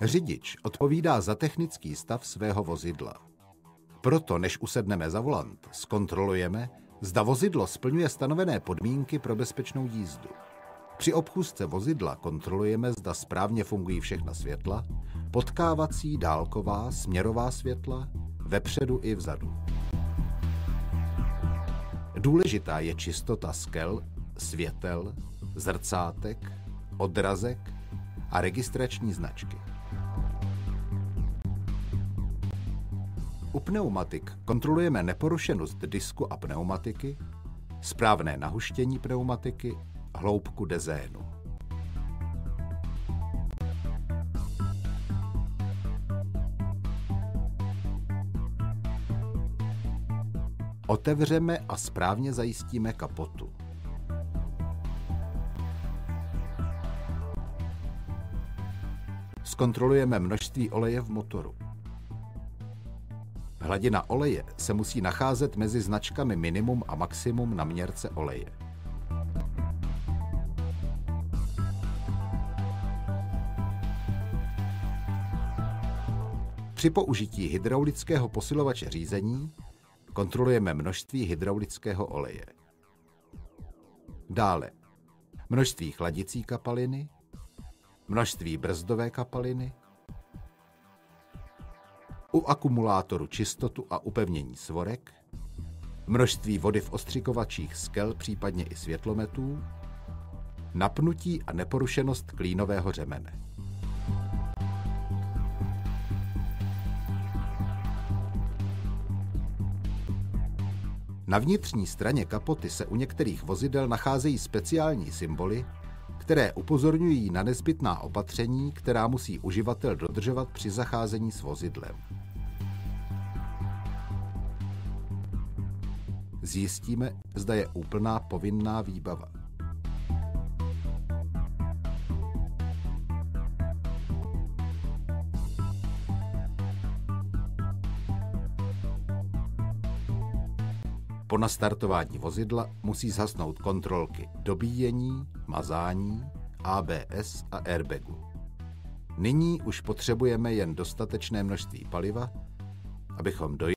Řidič odpovídá za technický stav svého vozidla. Proto, než usedneme za volant, zkontrolujeme, zda vozidlo splňuje stanovené podmínky pro bezpečnou jízdu. Při obchůzce vozidla kontrolujeme, zda správně fungují všechna světla, potkávací, dálková, směrová světla, vepředu i vzadu. Důležitá je čistota skel, světel, zrcátek, odrazek a registrační značky. U pneumatik kontrolujeme neporušenost disku a pneumatiky, správné nahuštění pneumatiky, hloubku dezénu. Otevřeme a správně zajistíme kapotu. Zkontrolujeme množství oleje v motoru. Hladina oleje se musí nacházet mezi značkami minimum a maximum na měrce oleje. Při použití hydraulického posilovače řízení kontrolujeme množství hydraulického oleje. Dále množství chladicí kapaliny, množství brzdové kapaliny, u akumulátoru čistotu a upevnění svorek, množství vody v ostřikovačích skel, případně i světlometů, napnutí a neporušenost klínového řemene. Na vnitřní straně kapoty se u některých vozidel nacházejí speciální symboly, které upozorňují na nezbytná opatření, která musí uživatel dodržovat při zacházení s vozidlem. Zjistíme, zda je úplná povinná výbava. Po nastartování vozidla musí zhasnout kontrolky dobíjení, mazání, ABS a airbagu. Nyní už potřebujeme jen dostatečné množství paliva, abychom dojeli